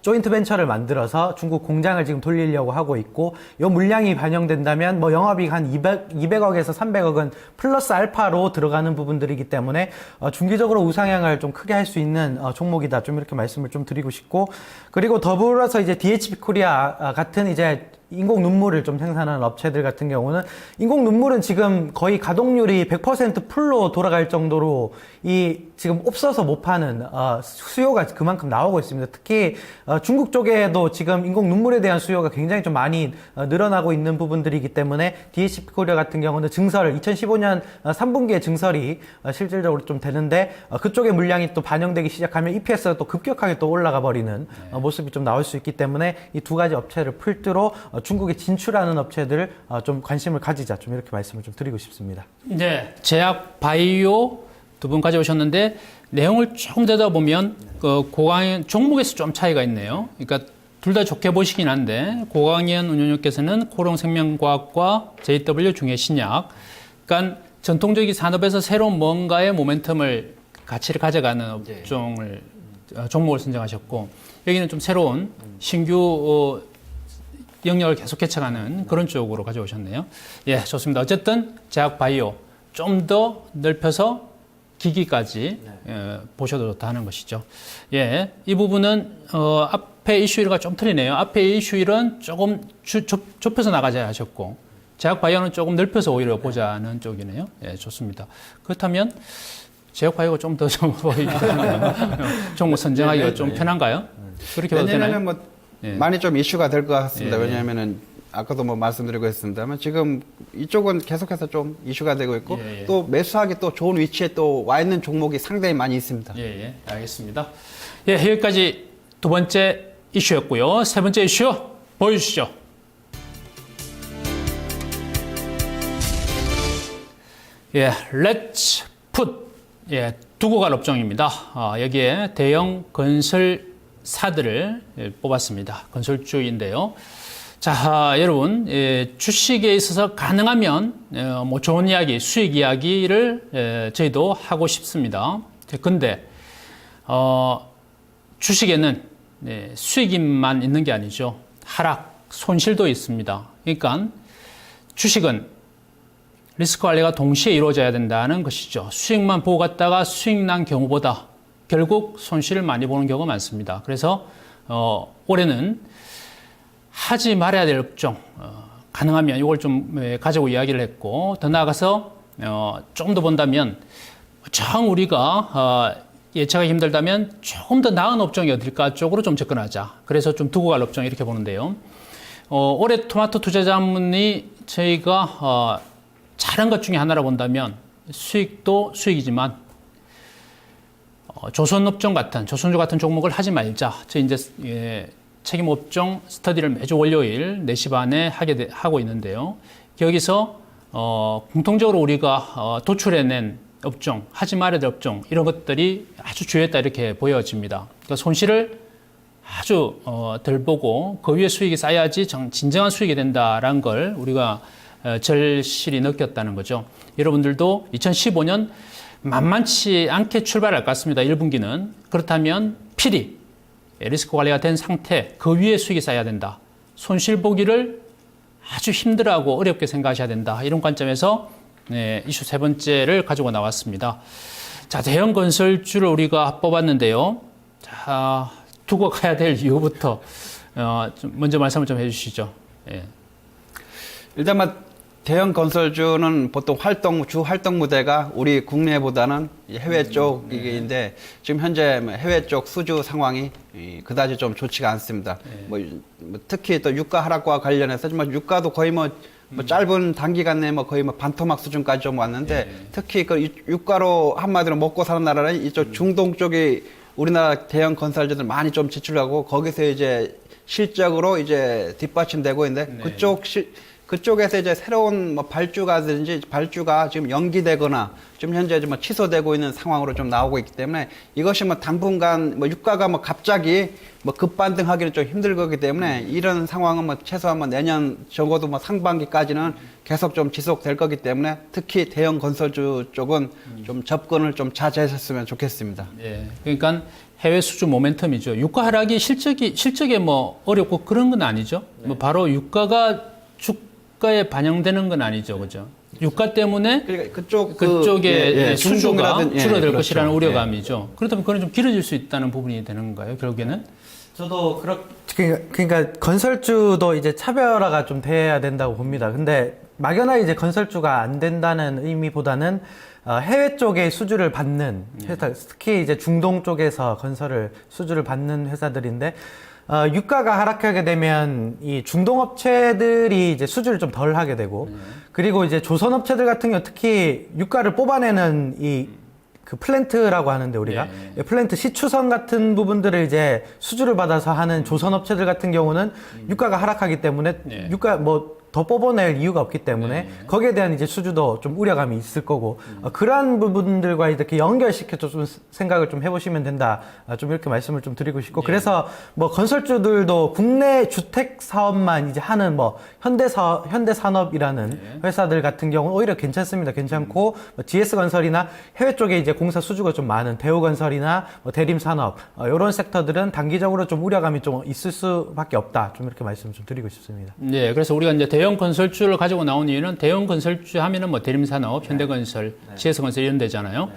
B: 조인트 벤처를 만들어서 중국 공장을 지금 돌리려고 하고 있고 요 물량이 반영된다면 뭐 영업이익 한 200억에서 300억은 플러스 알파로 들어가는 부분들이기 때문에 중기적으로 우상향을 좀 크게 할 수 있는 종목이다. 좀 이렇게 말씀을 좀 드리고 싶고 그리고 더불어서 이제 DHP 코리아 같은 이제 인공 눈물을 좀 생산하는 업체들 같은 경우는 인공 눈물은 지금 거의 가동률이 100% 풀로 돌아갈 정도로 이 지금 없어서 못 파는 수요가 그만큼 나오고 있습니다. 특히 중국 쪽에도 지금 인공 눈물에 대한 수요가 굉장히 좀 많이 늘어나고 있는 부분들이기 때문에 DHP 코리아 같은 경우는 증설 2015년 3분기에 증설이 실질적으로 좀 되는데 그쪽의 물량이 또 반영되기 시작하면 EPS가 또 급격하게 또 올라가 버리는 모습이 좀 나올 수 있기 때문에 이 두 가지 업체를 풀두로 중국에 진출하는 업체들을 좀 관심을 가지자. 좀 이렇게 말씀을 좀 드리고 싶습니다.
A: 네. 제약 바이오 두 분 가져오셨는데 내용을 조금 들여다보면 고강현 종목에서 좀 차이가 있네요. 그러니까 둘 다 좋게 보시긴 한데 고강현 운영자께서는 코롱생명과학과 JW 중해신약 그러니까 전통적인 산업에서 새로운 뭔가의 모멘텀을 가치를 가져가는 업종을 종목을 선정하셨고 여기는 좀 새로운 신규 영역을 계속 개척하는 그런 쪽으로 가져오셨네요. 예, 좋습니다. 어쨌든 제약 바이오 좀 더 넓혀서 기기까지 보셔도 좋다 하는 것이죠. 예, 이 부분은 앞에 이슈일과 좀 틀리네요. 앞에 이슈일은 조금 좁혀서 나가자 하셨고 제약 바이오는 조금 넓혀서 오히려 보자는 쪽이네요. 예, 좋습니다. 그렇다면 제약 바이오가 좀 더 좀 보이겠네요. 종목 선정하기가 좀 편한가요? 그렇게 봐도 되나요?
C: 내년에는 뭐 많이 좀 이슈가 될 것 같습니다. 왜냐하면은 아까도 뭐 말씀드리고 했습니다만 지금 이쪽은 계속해서 좀 이슈가 되고 있고 또 매수하기 또 좋은 위치에 또 와 있는 종목이 상당히 많이 있습니다.
A: 예, 알겠습니다. 예, 여기까지 두 번째 이슈였고요. 세 번째 이슈 보여주시죠. 예, 렛츠 풋. 예, 두고 갈 업종입니다. 여기에 대형 건설사들을 뽑았습니다. 건설주인데요. 자, 여러분, 주식에 있어서 가능하면 뭐 좋은 이야기, 수익 이야기를 저희도 하고 싶습니다. 근데 주식에는 수익만 있는 게 아니죠. 하락, 손실도 있습니다. 그러니까 주식은 리스크 관리가 동시에 이루어져야 된다는 것이죠. 수익만 보고 갔다가 수익 난 경우보다 결국 손실을 많이 보는 경우가 많습니다. 그래서 올해는 하지 말아야 될 업종 가능하면 이걸 좀 가지고 이야기를 했고 더 나아가서 좀 더 본다면 참 우리가 예측하기 힘들다면 조금 더 나은 업종이 어딜까 쪽으로 좀 접근하자. 그래서 좀 두고 갈 업종 이렇게 보는데요. 올해 토마토 투자자문이 저희가 잘한 것 중에 하나로 본다면 수익도 수익이지만 조선업종 같은 조선주 같은 종목을 하지 말자. 저희 이제 책임 업종 스터디를 매주 월요일 4시 반에 하고 있는데요. 여기서 공통적으로 우리가 도출해낸 업종, 하지 말아야 될 업종 이런 것들이 아주 주요했다 이렇게 보여집니다. 그러니까 손실을 아주 덜 보고 그 위에 수익이 쌓여야지 진정한 수익이 된다라는 걸 우리가 절실히 느꼈다는 거죠. 여러분들도 2015년 만만치 않게 출발할 것 같습니다. 1분기는. 그렇다면 필히 리스크 관리가 된 상태, 그 위에 수익이 쌓여야 된다. 손실 보기를 아주 힘들어하고 어렵게 생각하셔야 된다. 이런 관점에서 네, 이슈 세 번째를 가지고 나왔습니다. 자, 대형 건설주를 우리가 뽑았는데요. 자, 두고 가야 될 이유부터 좀 먼저 말씀을 좀 해주시죠. 예.
C: 일단 대형 건설주는 보통 주 활동 무대가 우리 국내보다는 해외 쪽인데 지금 현재 해외 쪽 수주 상황이 그다지 좀 좋지가 않습니다. 뭐 특히 또 유가 하락과 관련해서 유가도 거의 뭐 짧은 단기간 내에 거의 반토막 수준까지 좀 왔는데 특히 그 유가로 한마디로 먹고 사는 나라는 이쪽 중동 쪽이 우리나라 대형 건설주들 많이 좀 지출하고 거기서 이제 실적으로 이제 뒷받침되고 있는데 그쪽에서 이제 새로운 발주가 지금 연기되거나 좀 현재 좀 취소되고 있는 상황으로 좀 나오고 있기 때문에 이것이 당분간 유가가 갑자기 급반등하기는 좀 힘들 거기 때문에 이런 상황은 최소한 내년 적어도 상반기까지는 계속 좀 지속될 거기 때문에 특히 대형 건설주 쪽은 좀 접근을 좀 자제하셨으면 좋겠습니다.
A: 예. 그러니까 해외 수주 모멘텀이죠. 유가 하락이 실적에 어렵고 그런 건 아니죠. 바로 유가가 주가에 반영되는 건 아니죠, 그죠? 유가 때문에
C: 그러니까
A: 그쪽에 수주가 줄어들
C: 그렇죠.
A: 것이라는 우려감이죠. 그렇다면 그건 좀 길어질 수 있다는 부분이 되는 건가요, 결국에는?
B: 저도 그러니까 건설주도 이제 차별화가 좀 돼야 된다고 봅니다. 근데 막연하게 이제 건설주가 안 된다는 의미보다는 해외 쪽에 수주를 받는 회사, 특히 이제 중동 쪽에서 수주를 받는 회사들인데 유가가 하락하게 되면 이 중동 업체들이 이제 수주를 좀 덜 하게 되고 그리고 이제 조선 업체들 같은 경우 특히 유가를 뽑아내는 그 플랜트라고 하는데 우리가 플랜트 시추선 같은 부분들을 이제 수주를 받아서 하는 조선 업체들 같은 경우는 유가가 하락하기 때문에 유가 더 뽑아낼 이유가 없기 때문에 거기에 대한 이제 수주도 좀 우려감이 있을 거고 그러한 부분들과 이렇게 연결시켜서 좀 생각을 좀 해보시면 된다. 좀 이렇게 말씀을 좀 드리고 싶고 그래서 건설주들도 국내 주택 사업만 이제 하는 현대산업이라는 회사들 같은 경우는 오히려 괜찮습니다. 괜찮고 GS건설이나 해외 쪽에 이제 공사 수주가 좀 많은 대우건설이나 대림산업 이런 섹터들은 단기적으로 좀 우려감이 좀 있을 수밖에 없다. 좀 이렇게 말씀을 좀 드리고 싶습니다.
A: 네, 그래서 우리가 이제 대형 건설주를 가지고 나온 이유는 대형 건설주 하면은 대림산업, 현대건설, GS건설 이런 데잖아요.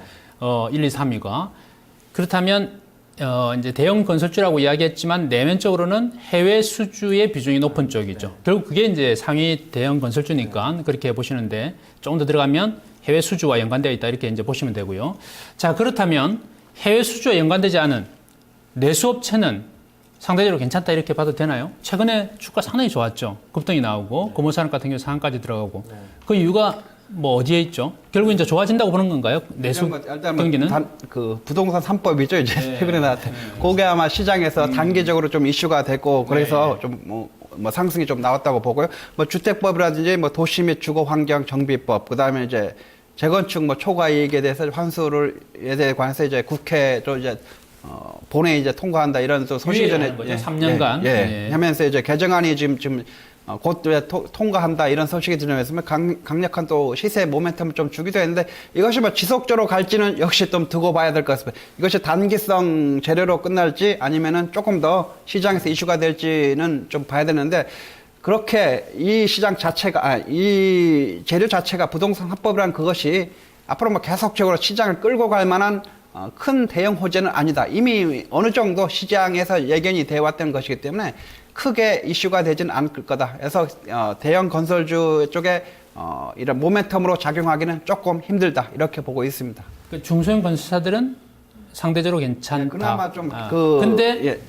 A: 1, 2, 3위가. 그렇다면 이제 대형 건설주라고 이야기했지만 내면적으로는 해외 수주의 비중이 높은 쪽이죠. 결국 그게 이제 상위 대형 건설주니까 그렇게 보시는데 조금 더 들어가면 해외 수주와 연관되어 있다 이렇게 이제 보시면 되고요. 자, 그렇다면 해외 수주와 연관되지 않은 내수업체는 상대적으로 괜찮다 이렇게 봐도 되나요? 최근에 주가 상당히 좋았죠. 급등이 나오고 고무산업 같은 경우 상한까지 들어가고 그 이유가 어디에 있죠? 결국 이제 좋아진다고 보는 건가요? 내수 경기는?
C: 그 부동산 3법이죠 이제 최근에 나왔대. 그게 아마 시장에서 단기적으로 좀 이슈가 됐고 그래서 좀 상승이 좀 나왔다고 보고요. 주택법이라든지 도시 및 주거 환경 정비법 그다음에 이제 재건축 초과 이익에 대해서 환수를에 대해 관해서 이제 국회로 이제 본회의 이제 통과한다 이런 또 소식이 전에
A: 3년간
C: 하면서 이제 개정안이 지금 곧 통과한다 이런 소식이 들려면서 강력한 또 시세 모멘텀을 좀 주기도 했는데 이것이 지속적으로 갈지는 역시 좀 두고 봐야 될 것 같습니다. 이것이 단기성 재료로 끝날지 아니면은 조금 더 시장에서 이슈가 될지는 좀 봐야 되는데 그렇게 이 시장 자체가 이 재료 자체가 부동산 합법이라는 그것이 앞으로 계속적으로 시장을 끌고 갈 만한 큰 대형 호재는 아니다. 이미 어느 정도 시장에서 예견이 되어 왔던 것이기 때문에 크게 이슈가 되지는 않을 거다. 그래서 대형 건설주 쪽에 이런 모멘텀으로 작용하기는 조금 힘들다. 이렇게 보고 있습니다.
A: 그 중소형 건설사들은 상대적으로 괜찮다.
C: 그나마 좀
A: 근데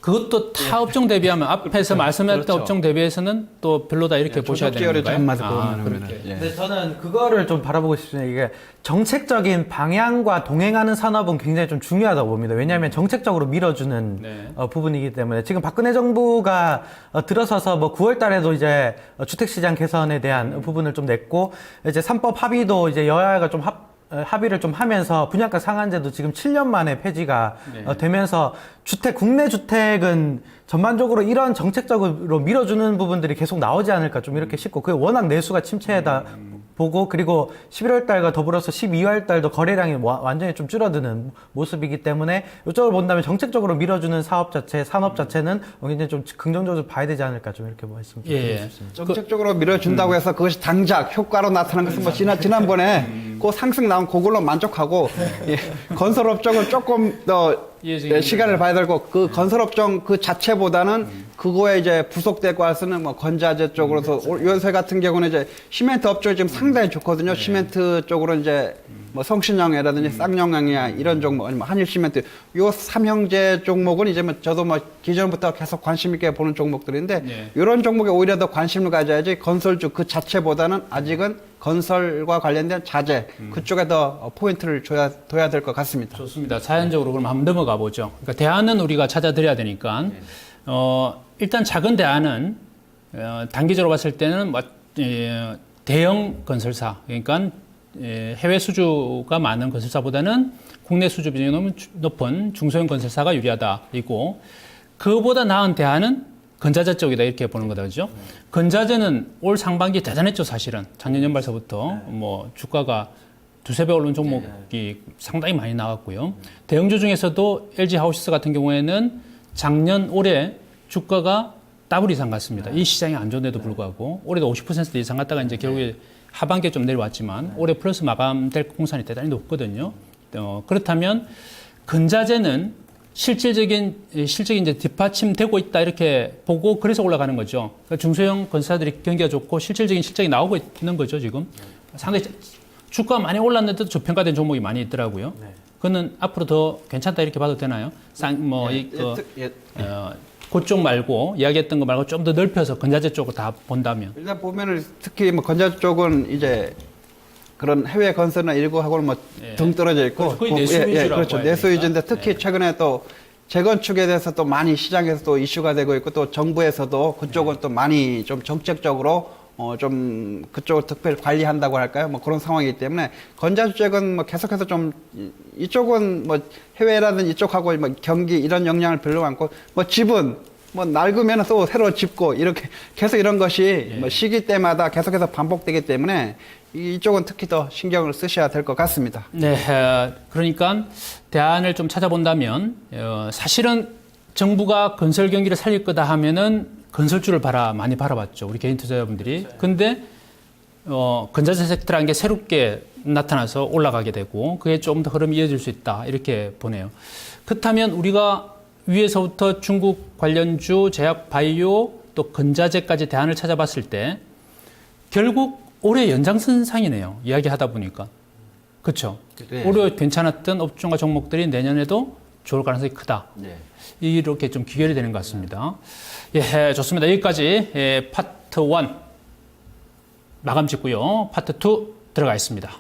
A: 그것도 타 업종 대비하면 앞에서 말씀했던 업종 대비해서는 또 별로다 이렇게 보셔야 되는 건가요?
B: 근데 저는 그거를 좀 바라보고 싶습니다. 이게 정책적인 방향과 동행하는 산업은 굉장히 좀 중요하다고 봅니다. 왜냐하면 정책적으로 밀어주는 부분이기 때문에 지금 박근혜 정부가 들어서서 9월 달에도 이제 주택시장 개선에 대한 부분을 좀 냈고 이제 3법 합의도 이제 여야가 좀 합의를 좀 하면서 분양가 상한제도 지금 7년 만에 폐지가 되면서 국내 주택은 전반적으로 이런 정책적으로 밀어주는 부분들이 계속 나오지 않을까 좀 이렇게 싶고 그게 워낙 내수가 침체하다 보고 그리고 11월 달과 더불어서 12월 달도 거래량이 완전히 좀 줄어드는 모습이기 때문에 이쪽을 본다면 정책적으로 밀어주는 사업 자체, 산업 자체는 굉장히 좀 긍정적으로 봐야 되지 않을까 좀 이렇게 말씀드리고 싶습니다.
C: 정책적으로 밀어준다고 해서 그것이 당장 효과로 나타난 것은 뭐 지난번에 그 상승 나온 그걸로 만족하고 예, 건설업종은 조금 더 시간을 봐야 되고 그 건설업종 그 자체보다는 그거에 이제 부속되고 할 수는 뭐 건자재 쪽으로서 요새 같은 경우는 이제 시멘트 업종이 지금 상당히 좋거든요. 시멘트 쪽으로 이제 뭐 성신영이라든지 쌍용양이야 이런 종목 아니면 한일 시멘트 요 삼형제 종목은 이제 뭐 저도 뭐 기존부터 계속 관심 있게 보는 종목들인데 이런 종목에 오히려 더 관심을 가져야지 건설주 그 자체보다는 아직은 건설과 관련된 자재 그쪽에 더 포인트를 둬야 될 것 같습니다.
A: 좋습니다. 자연적으로 그럼 한번 넘어가 보죠. 그러니까 대안은 우리가 찾아드려야 되니까 일단 작은 대안은 단기적으로 봤을 때는 뭐, 대형 건설사 그러니까 해외 수주가 많은 건설사보다는 국내 수주 비중이 너무 높은 중소형 건설사가 유리하다이고 그보다 나은 대안은 건자재 쪽이다 이렇게 보는 거다 그죠? 건자재는 올 상반기 대단했죠 사실은 작년 연말서부터 뭐 주가가 두세 배 오른 종목이 상당히 많이 나왔고요. 대형주 중에서도 LG 하우스 같은 경우에는 작년 올해 주가가 더블 이상 갔습니다. 이 시장이 안 좋은데도 불구하고 올해도 50% 이상 갔다가 이제 결국에 하반기에 좀 내려왔지만 올해 플러스 마감될 공산이 대단히 높거든요. 그렇다면 건자재는 실질적인 이제 뒷받침되고 있다 이렇게 보고 그래서 올라가는 거죠. 그러니까 중소형 건설사들이 경기가 좋고 실질적인 실적이 나오고 있는 거죠 지금. 상당히 주가 많이 올랐는데도 저평가된 종목이 많이 있더라고요. 그거는 앞으로 더 괜찮다 이렇게 봐도 되나요? 그쪽 말고 이야기했던 거 말고 좀 더 넓혀서 건자재 쪽을 다 본다면.
C: 일단 보면은 특히 뭐 건자재 쪽은 이제 그런 해외 건설이나 일구하고는 뭐 등 떨어져 있고
A: 거의 내수 위주라고
C: 그렇죠.
A: 봐야
C: 내수 위주인데
A: 되니까.
C: 특히 최근에 또 재건축에 대해서 또 많이 시장에서 또 이슈가 되고 있고 또 정부에서도 그쪽은 또 많이 좀 정책적으로 좀 그쪽을 특별히 관리한다고 할까요? 뭐 그런 상황이기 때문에 건자재 쪽은 뭐 계속해서 좀 이쪽은 뭐 해외라든 이쪽하고 뭐 경기 이런 영향을 별로 않고 뭐 집은 뭐 낡으면 또 새로 짓고 이렇게 계속 이런 것이 뭐 시기 때마다 계속해서 반복되기 때문에 이쪽은 특히 더 신경을 쓰셔야 될 것 같습니다.
A: 네, 그러니까 대안을 좀 찾아본다면 사실은 정부가 건설 경기를 살릴 거다 하면은 건설주를 많이 바라봤죠. 우리 개인 투자자분들이. 근데 건자재 섹터라는 게 새롭게 나타나서 올라가게 되고 그게 좀 더 흐름이 이어질 수 있다 이렇게 보네요. 그렇다면 우리가 위에서부터 중국 관련주, 제약 바이오 또 건자재까지 대안을 찾아봤을 때 결국 올해 연장선상이네요. 이야기하다 보니까. 그렇죠?
C: 네.
A: 올해 괜찮았던 업종과 종목들이 내년에도 좋을 가능성이 크다.
C: 네.
A: 이렇게 좀 귀결이 되는 것 같습니다. 예, 좋습니다. 여기까지 파트 1 마감 짓고요. 파트 2 들어가겠습니다.